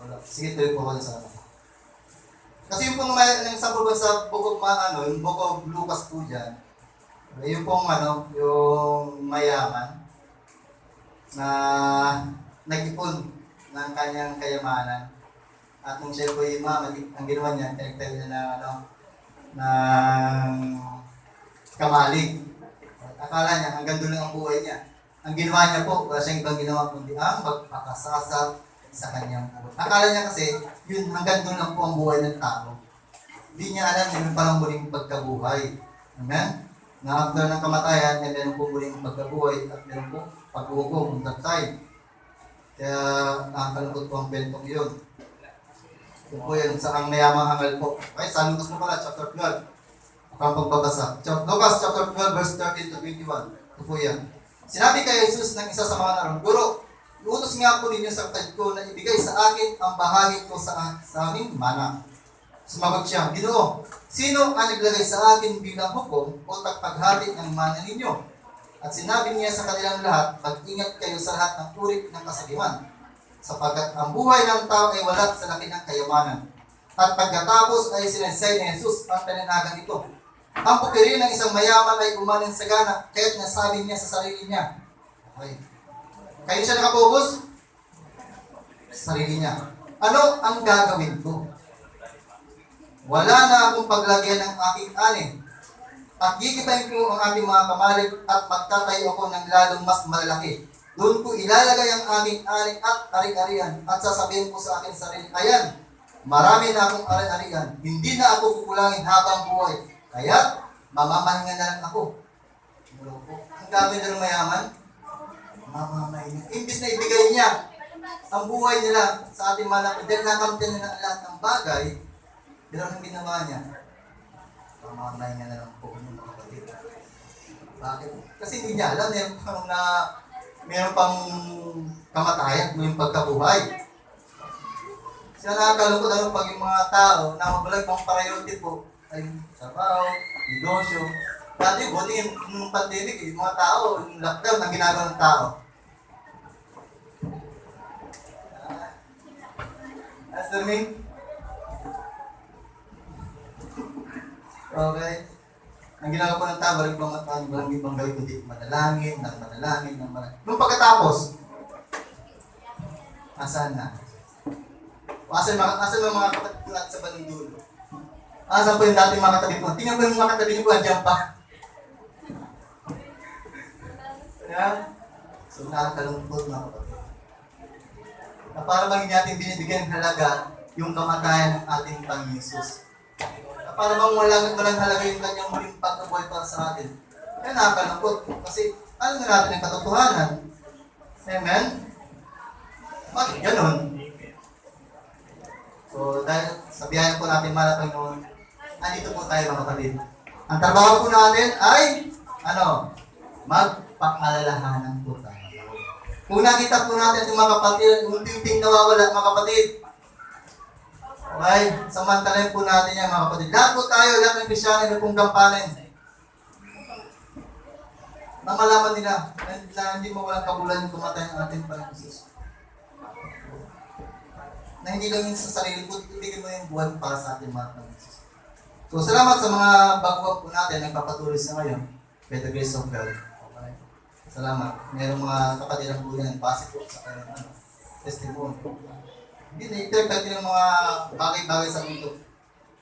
Wala. Sige, tuloy po kayo sa ano. Kasi yung pong may example ko sa Book of yung Book of Lucas po dyan, yung pong yung mayaman na nag-ipon ng kanyang kayamanan. At nung siya po yung ang ginawa niya, tinagtayo niya ng kamalig. Akala niya, hanggang doon lang ang buhay niya. Ang ginawa niya po, wala siyang ibang ginawa kundi ang magpakasasa sa kanyang buhay. Akala niya kasi, yun hanggang doon lang po ang buhay ng tao. Hindi niya alam, yun palang muling pagkabuhay. Amen? Na after ng kamatayan, meron po muling pagkabuhay at meron po pag-uugong that time. Kaya nakakalungkot po ang bentong yun. Ito po yan sa ang mayamang hangal po. Okay, sa Lucas po pala, chapter 12. Ang pagbabasa. Lucas chapter 12, verse 13 to 21. Ito po yan. Sinabi kay Jesus ng isa sa mga naroon, Guro, iutos nga po ninyo sa kapatid ko na ibigay sa akin ang bahagi ko sa aming mana. Sumagot siya, Ginoo, sino ang naglagay sa akin bilang hukom o paghati ng mana ninyo? At sinabi niya sa kanilang lahat, mag-ingat kayo sa lahat ng uri ng kasagiman, sapagkat ang buhay ng tao ay walat sa laki ng kayamanan. At pagkatapos ay sinaysay ni Jesus ang pananagan ito. Ang pupiri ng isang mayaman ay umanin sa gana, kaya't nasabi niya sa sarili niya. Okay. Kayo siya nakapokus? sa sarili niya. Ano ang gagawin ko? Wala na akong paglagyan ng aking ani. At gigibayin ko ang aking mga kamalig at magtatayo ako ng lalong mas malalaki. Doon ko ilalagay ang aking ani at ari-arian at sasabihin ko sa aking sarili, ayan, marami na akong ari-arian. Hindi na ako kukulangin habang buhay. Kaya, mamamahinga na lang ako. Ang gagawin na ng mayaman, mamamahinga. Imbis na ibigay niya ang buhay nila sa ating malaki, dahil nakamtin na lahat ng bagay, pero ang ginawa niya, mamamahinga na lang po yung mga kapatid. Bakit? Kasi hindi niya alam, meron pang kamatayan, yung pagkabuhay. Siya nakakalungkot pag yung mga tao na mabalag pang priority po ay trabaho, negosyo. Dati, buti yung pandemic, yung mga tao, yung lockdown ang ginagawa ng tao. Pastor Ming? Okay. Ang ginagawa po ng tao, walang ibang gawin kundi manalangin. Nung pagkatapos, asan na? Asan mga kapatid natin sa bandang dulo? Asan po yung dating mga katabi po? Tingnan po yung mga katabi niyo po, andyan pa. Ayan. So, nakakalungkot mga kapatid. Na para bang hindi natin binibigyan ng halaga yung kamatayan ng ating Panginoon Jesus. Na para bang walang halaga yung kanyang muling pagkabuhay para sa atin. Kaya nakakalungkot. Kasi alam na natin ang katotohanan. Amen? Bakit ganun? So, dahil sa biyaya po natin mahal na Panginoon, andito po tayo mga kapatid. Ang trabaho po natin ay, magpaalalahanan po tayo. Kung nakita po natin yung mga kapatid, unti-unting nawawala mga kapatid. Okay? Samantalayin po natin yan mga kapatid. Lahat po tayo, lahat ng Kristiyanin na pong gampanin. Na malaman nila na hindi mawalang kabulan yung kumatay ng ating Panginoon Jesus. Na hindi lang yun sa sarili po, ibigay mo yung buwan para sa ating mga Panginoon Jesus. So, salamat sa mga baguhan po natin, nagpapatuloy sa ngayon. By the grace of God. Okay. Salamat. Mayroong mga kapatid ang buhay ng base po sa kanyang testimony. Hindi na-interpret yung mga bagay-bagay sa mundo.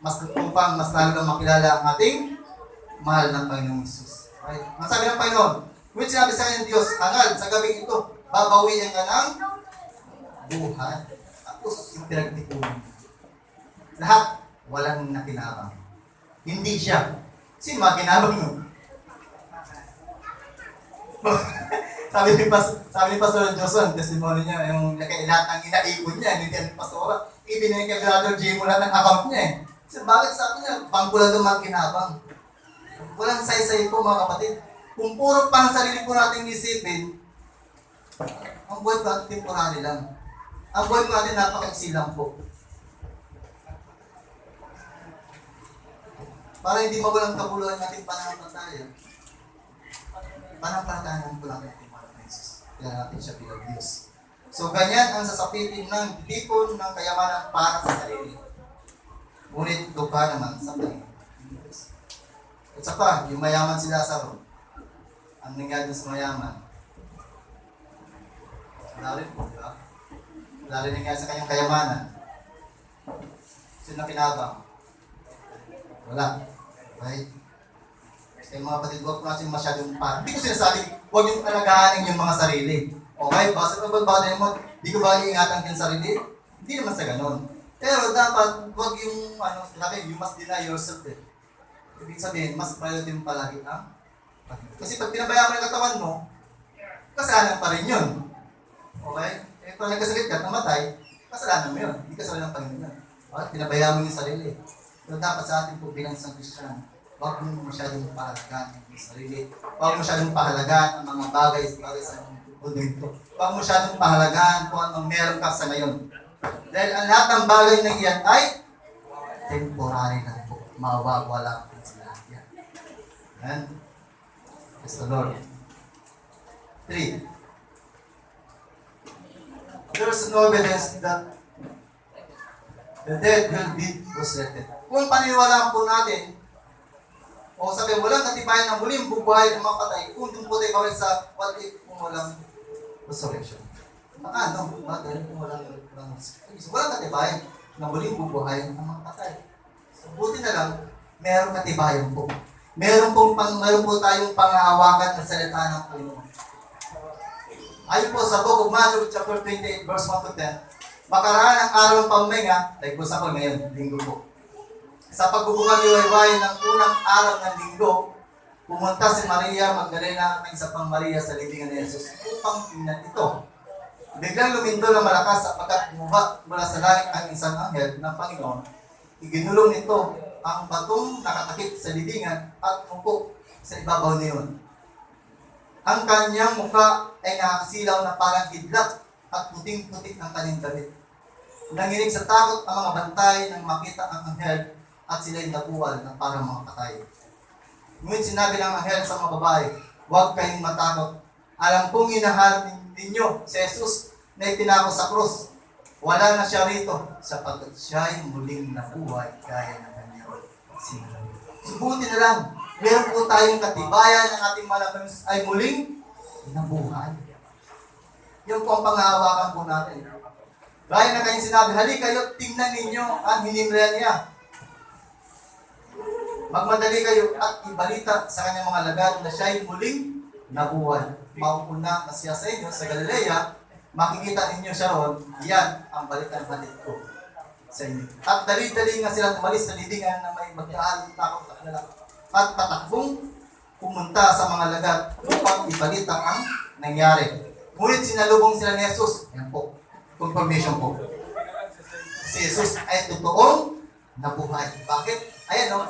Mas upang mas lalo na makilala ang ating mahal ng Panginoong Jesus. Okay. Ang sabi ng Panginoon, which sinabi sa kanyang Diyos, hangal sa gabing ito, babawian ka ng buhay. Tapos yung pinagtipunan. Lahat walang nakinabang. Hindi siya. Sino makinabang nun? sabi ni Pastor Johnson, testimony niya, yung lahat ng inaipon niya, hindi yan pastora, ibinigay kay Brother Jay mo lahat ng account niya eh. So, bakit sabi niya, bangko lang naman kinabang. Walang say-say po mga kapatid. Kung puro pang sarili po natin isipin, ang buhay po natin temporary lang. Ang buhay po natin napaka-iksi lang po. Para hindi mawalang kabuluhan natin pananampalataya. Pananampalataya po natin ating Panginoon Jesus. Kaya natin siya bilang Diyos. So, ganyan ang sasapitin ng tipon ng kayamanan para sa sarili. Ngunit dukha naman sa Panginoon. At sa pa, yung mayaman si Lazaro, ang nangyari sa mayaman, wala rin po, di ba? Wala rin nangyari sa kanyang kayamanan. Sino na kinabang? Wala. Right? Kaya mga kapatid, huwag po natin masyadong parang. Hindi ko sinasabi, huwag yung alagahanin yung mga sarili. Okay? Basta pa ba mo, di ko ba iingatan yung sarili? Hindi naman sa ganun. Pero dapat, huwag yung, you must deny yourself eh. Ibig sabihin, mas priority mo palagi ang Panginoon. Kasi pag pinabayaan mo yung katawan mo, kasalanan pa rin yun. Okay? Eh, pag nagkasakit ka, namatay, kasalanan mo yun. Hindi kasalanan ng Panginoon yun. Okay? Pinabayaan mo yung sarili. So, dapat sa atin po bilang isang Kristiyan, huwag mo masyadong pahalagaan ang sarili. Huwag mo masyadong pahalagaan ang mga bagay sa mundo ito. Huwag mo masyadong pahalagaan kung anong meron ka sa ngayon. Dahil ang lahat ng bagay na iyan ay temporary lang po. Mawawala po sa lahat yan. And, praise the Lord. 3. There is no evidence that the dead will be resurrected. Kung paniniwalaan po natin, o sabi, walang katibayan ng muling bubuhay ng mga patay, kung doon po tayo bawal sa what if kung walang resurrection. Paano? Bakit kung walang katibayan na muling bubuhayin ang mga patay? So, buti na lang, meron katibayan po. Meron po tayong panghahawakan ng salita ng Panginoon. Ayon po sa Book of Matthew chapter 28 verse 1 to 10, makaraan ang araw ng pamahinga, like po sa po ngayon, linggo po. Sa pagbubukan liwayway ng unang araw ng linggo, pumunta si Maria Magdalena at isa pang Maria sa libingan ni Jesus upang tingnan ito. Biglang lumindol ang malakas sapagkat bumaba mula sa langit ang isang anghel ng Panginoon. Iginulong nito ang batong nakatakip sa libingan at umupo sa ibabaw niyon. Ang kanyang mukha ay nakasilaw na parang kidlat at puting-putik ang kanyang damit. Nanginig sa takot ang mga bantay nang makita ang anghel at sila'y nabuwal na parang mga patay. Ngunit sinabi ng anghel sa mga babae, huwag kayong matakot. Alam kong hinahanap ninyo si Jesus na itinako sa krus. Wala na siya rito sapagkat siya'y muling nabuhay gaya ng kanyang sinabi. Subutin na lang, meron po tayong katibayan ng ating malaking ay muling nabuhay. Yung po ang panghahawakan po natin. Gaya na kanyang sinabi, halika kayo, tingnan ninyo ang hinimlayan niya. Magmadali kayo at ibalita sa kanyang mga lagad na siya'y muling nabuhay. Mauuna na siya sa inyo sa Galilea, makikita ninyo siya ron, yan ang balitang hatid ko sa inyo. At dali-dali nga sila tumalis sa libingan na may magkaaling takot sa kanila. At patakbong pumunta sa mga lagad upang ibalita ang nangyari. Ngunit sinalubong sila ni Jesus. Yan po, confirmation po. Si Jesus ay totoong nabuhay. Bakit? Ayan o,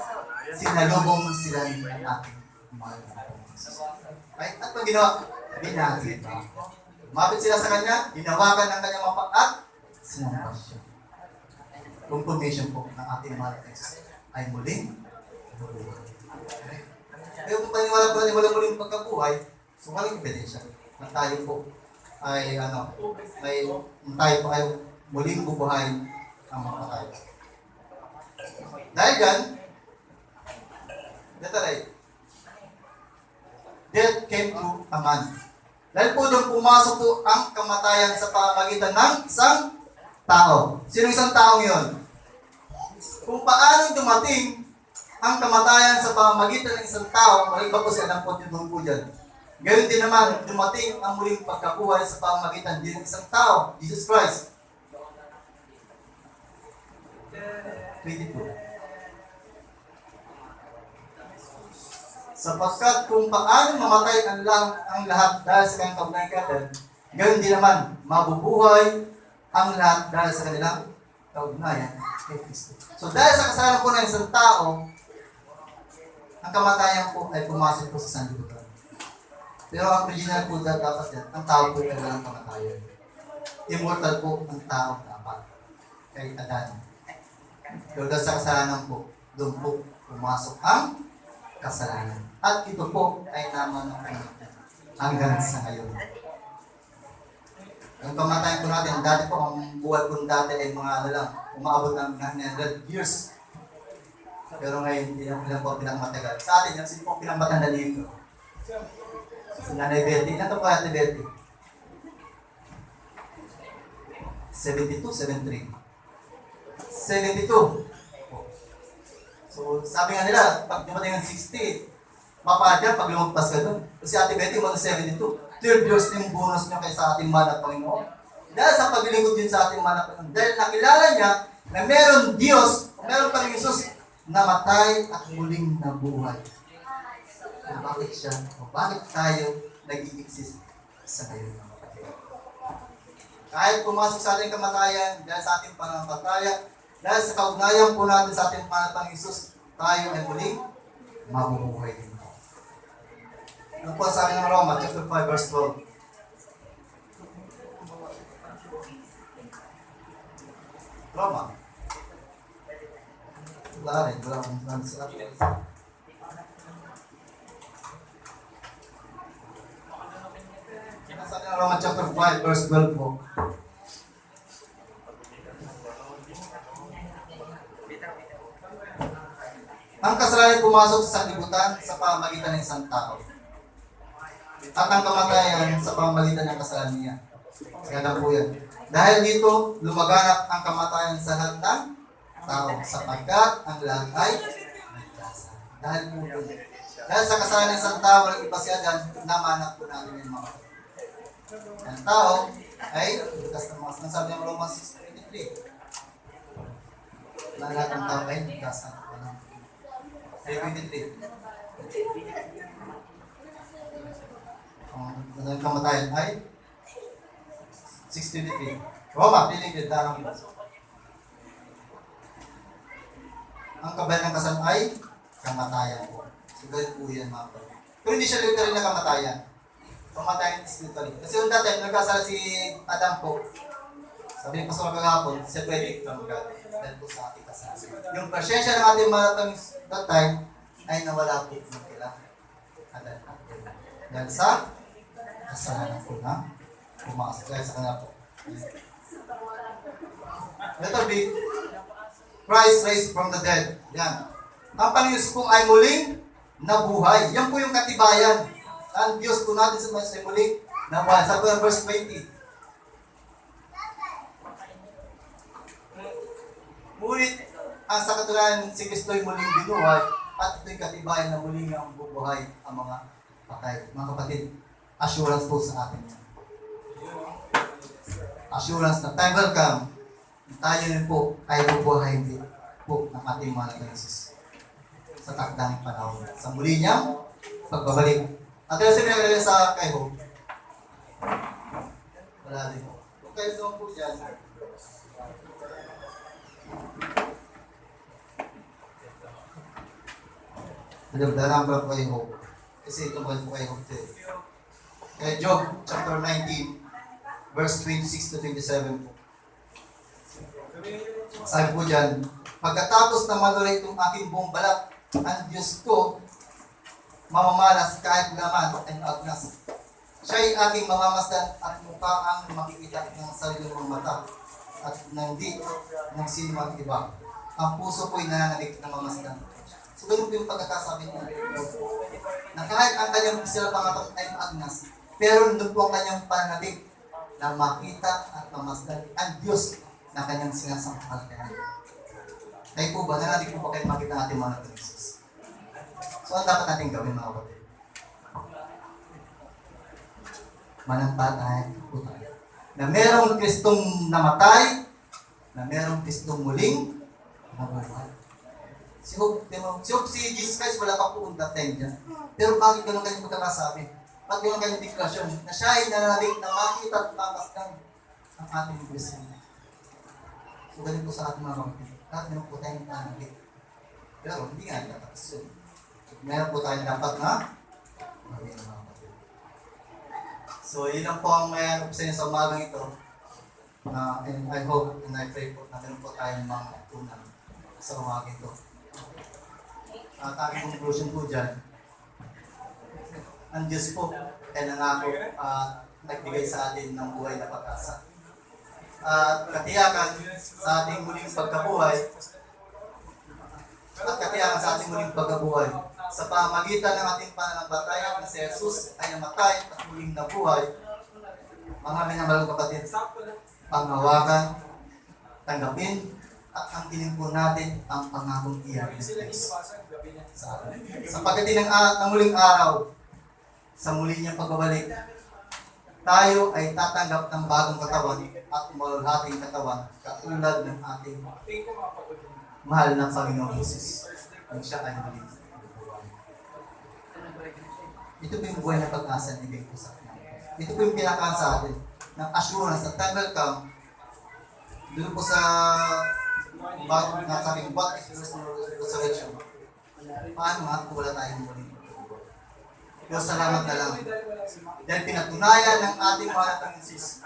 sinalubong sila ng ating mahal na Jesus. Right? At pag ginawa, binagin. Mapit sila sa kanya, ginawakan ng kanyang mga at sinampas siya. Confirmation po ng ating mahal na Jesus ay muling nabuhay. Kaya kung paniwala muling pagkabuhay, so walang ebidensya na tayo po ay tayo po ay muling bubuhayin ang mga patay. Dahil dyan, death came to a man. Dahil po doon pumasok po ang kamatayan sa pamamagitan ng isang tao. Sino isang tao yun? Kung paano dumating ang kamatayan sa pamamagitan ng isang tao, iba po si Adam po doon po dyan. Gayun din naman, dumating ang muling pagkabuhay sa pamamagitan din ng isang tao, Jesus Christ. 22. Sapagkat kung paano mamatay ang lahat dahil sa kanyang kaugnayan, gayon din naman, mabubuhay ang lahat dahil sa kanilang kaugnayan kay Kristo. So dahil sa kasalanan po ng isang tao, ang kamatayan po ay pumasok po sa sanlibutan. Pero ang original po dapat yan, ang tao po ay walang kamatayan. Immortal po ang tao dapat kay Adan. Pero dahil sa kasalanan po, doon po pumasok ang kasalanan. At ito po ay naman hanggang sa ngayon. Ang kamatayan po natin, dati po, ang buhay po dati ay mga umaabot ng 900 years. Pero ngayon, ilang po pinakmatagal. Sa atin, yung sino po pinakmatanda dito? Si Nanay Betty. Ilan po Ate Betty? 72, 73. 72. So, sabi nga nila, pag dumating ng 60, mapadya pag lumagpas ka doon. Kasi Ate Betty, mga 72. 12 years na yung bonus niya kay sa ating manat Panginoon. Dahil sa paglilingkod din sa ating manat Panginoon. Dahil nakilala niya na meron Diyos, o meron pang Jesus, namatay at muling nabuhay. O bakit siya, o bakit tayo nag-i-exist sa ngayon ng kapatid? Kahit pumasok sa ating kamatayan, dahil sa ating pananampalataya, dahil sa kaugnayan po natin sa ating panatang Jesus, tayo ay muling mabubuhay din. Ano po sa akin ng Roma, chapter 5, verse 12. Roma. Wala rin, wala akong translate. Sa akin ng Roma, chapter 5, verse 12 po. Ang kasalanan pumasok sa sanlibutan sa pamamagitan ng isang tao. At ang kamatayan sa pamamagitan ng kasalanan niya. Kaya po yan. Dahil dito, lumaganap ang kamatayan sa lahat ng tao sapagkat ang lahat ay nagkasala. Dahil po yun. Dahil sa kasalanan ng isang tao, walang iba siya dyan, namanap po natin yung mga ang tao ay ligtas ng mga sinasabi ng Romans 6:23. Na lahat ng tao ay ligtas ng mga 3:23. Ang kamatayan ay 6:23. Roma, piling din, darang ang kabayan ng kasal ay kamatayan po. So, ganun po yan mga kapatid. Pero hindi siya literal na kamatayan. Kamatayan is literal. Kasi yung dati, nagkasal si Adam po. Sabi ni Pastor kagahapon, separated from God. Dahil po sa ating kasal. Yung presensya ng ating maratang that time ay nawala po ng kila Adam. Dahil sa kasalanan po na pumasok. Dahil sa kanila po. Letter B, Christ raised from the dead. Yan. Ang Panginoon po ay muling nabuhay. Yan po yung katibayan. Ang Diyos po natin sa mga ay muling nabuhay. Sa verse 20. Ngunit, ang sa katunayan si Kristo ay muling binuhay at ito'y katibayan na muling ang bubuhay ang mga patay. Mga kapatid, assurance po sa atin. Assurance na time will come, tayo rin po ay bubuhay din po ng ating mga nag-Jesus sa takdang panahon. Sa muli niyang pagbabalik. At kaya sabi na sa kay Hope, wala din po. Kung kayo doon po dyan, dalang ko kay Hope. Kasi ito po kay Hope din. Kaya Job chapter 19, verse 26 to 27 po. Sabi po dyan, pagkatapos na manuray itong aking buong balat, ang Diyos ko mamamalas kahit laman ay agnas. Siya'y aking mamamasdan at mukha ang makikita ng sarili mong mata at hindi ng sino mang iba. Ang puso ko'y nananalig ng mamasdan. So, ganun po yung pagkakasabi niya. Na kahit ang kanyang sila pangatot ay maagnas, pero nandun po ang kanyang pananalig na makita at mamasdan ang Diyos na kanyang sinasampaltayan. Kayo po ba, nanalig po ba kayo makita natin mga nag-Jesus? So, ang dapat natin gawin mga kapatid? Manampalataya po tayo. Na merong Kristong namatay, na merong Kristong muling nabuhay. Si Jesus Christ, wala pa po undating dyan. Pero bakit ganun kanyang pagkakasabi? Bakit ganun kanyang deklarasyon? Na siya ay nananalig na makita at makasdan ang ating Kristo. So, ganun po sa ating mga kapatid. Lahat meron po tayong nananalig. Pero hindi nga nagtatapos yun. Meron po tayong dapat na maging mga kapatid. So, yun lang po ang may ano po sa inyo sa umagang ito. And I hope and I pray po na meron po tayong mga tunan sa umagang ito. At aking conclusion po dyan, ang Diyos po ay nangako nagbigay sa atin ng buhay na pag-asa. At katiyakan sa ating muling pagkabuhay, sa pamamagitan ng ating pananampalataya na si Jesus ay namatay at muling nabuhay, mga minamahal kapatid, panghawakan, tanggapin, at angkinin po natin ang pangakong iyan ng Diyos sa atin. Sa pagdating ng muling araw, sa muli niyang pagbabalik, tayo ay tatanggap ng bagong katawan at malulhating katawan katulad ng ating mahal na Panginoong Jesus. Ang siya ay muling buhay. Ito po yung buhay na pag-asa na ibig ko sa atin. Ito po yung pinakaan sa atin ng assurance na time will come. Doon po sa nasabing what is the resurrection? Paano nga kung wala tayong muling pagbubuhay? Pero salamat na lang. Dahil pinatunayan ng ating mahal na Jesus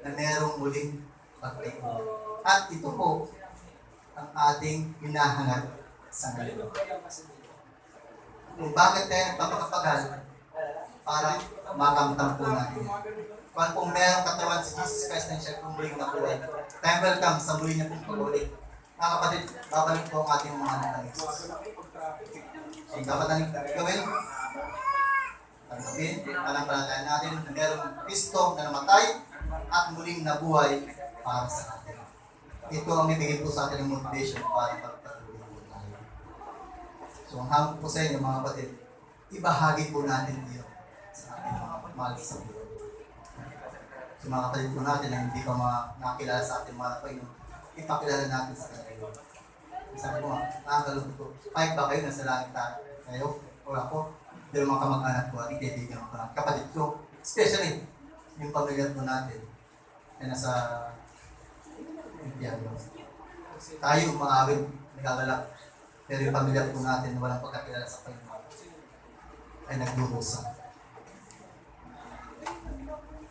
na merong muling pagbubuhay. At ito po ang ating hinahangat sa ngayon. Kung bakit tayo nagpapakapagal para makamtam po natin. Kung kung merong katawan si Jesus Christ na siya kung muling nabuhay, time will come sa muli niya pong pagbalik. Mga kapatid, babalik po ang ating mga anak ng Jesus. So, dapat natin gawin, tanggapin, panampalataya natin na merong Kristo na namatay, at muling nabuhay para sa atin. Ito ang ibigay po sa atin ng motivation para pagpatuloy po tayo. So ang hamon po sa inyo mga kapatid, ibahagi po natin yun sa ating mga mahal sa buhay. So mga kapatid po natin na hindi pa nakakilala sa ating mga Panginoon, ipakilala natin sa kanila. Sabi ko nga, nakakalungkot ko, kahit ba kayo nasa langit kayo o ako, pero mga kamag-anak ko at ikaibigan ko lang, kapatid ko, especially yung pamilya po natin ay nasa impyerno. Tayo umaawin, nagagalak, pero yung pamilya po natin na walang pagkakilala sa Panginoon ay nagdurusa.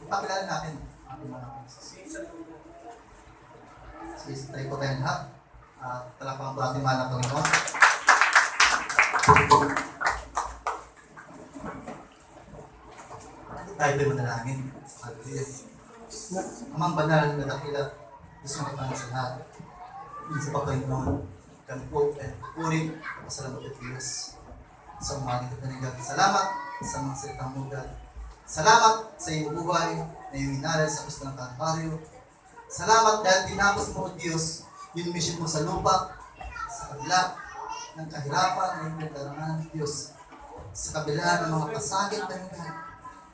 Ipakilala natin ang mga Sige, tayo po tayo lahat. Talakpan po natin mahal ng Panginoon. Tayo tayo manalangin. Hallelujah. Amang banal na dakila, Diyos makapana sa lahat. Sa Panginoon, kami po ay puri, pasalamat at Diyos sa umagang katanigag. Salamat sa mga salitang mugat. Salamat sa iyong buhay na iyong inalay sa Kristo ng Kalbaryo. Salamat dahil tinapos mo, Diyos, yung mission mo sa lupa, sa kabila ng kahirapan na yung nagdarangan, Diyos, sa kabila ng mga pasakit na nagdarangan.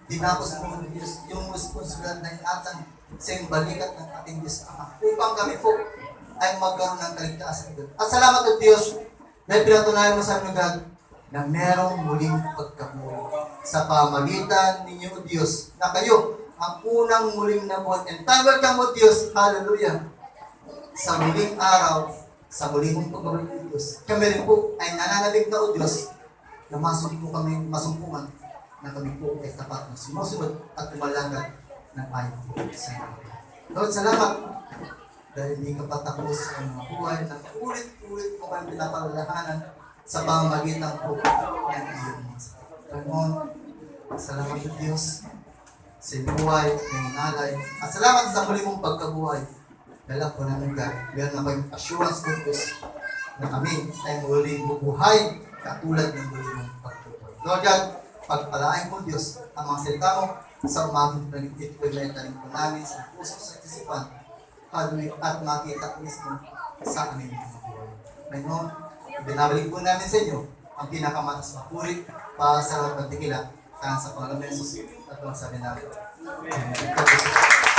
Tinapos mo, Diyos, yung responsibilidad na inatang sa iyong balikat ng ating Diyos Ama, upang kami po ay magkaroon ng kaligtasan. At salamat at Diyos, dahil pinatunayan mo sa amin, God, na merong muling pagkabuhay sa pamagitan ninyo, O Diyos, na kayo ang unang muling nabuhay. And thank ka mo, Diyos, hallelujah, sa muling araw, sa muling mong pagbabalik ng Diyos. Kami rin po ay nananabig na, O Diyos, na masumpungan na kami po ay tapat na sumusunod at tumalagad ng ayaw po sa inyo. Lord, salamat dahil hindi ka patapos ang mga buhay na ulit-ulit mo kami pinapalalahanan sa pamamagitan po ng iyong mga sakit. Panginoon, salamat sa Diyos sa buhay ng inalay. At salamat sa muli mong pagkabuhay. Dahil po namin God, meron na kayong assurance ko Diyos na kami ay muling bubuhay katulad ng muli mong pagkabuhay. Lord God, pagpalain po Diyos ang mga salita mo sa umagang panigit ko na italing po namin sa puso sa isipan at makita mismo sa aming mga buhay. Panginoon, binabalik po namin sa inyo ang pinakamatas na puri para sa pagtikila sa pangalan ng Jesus at mga sabi namin. Amen.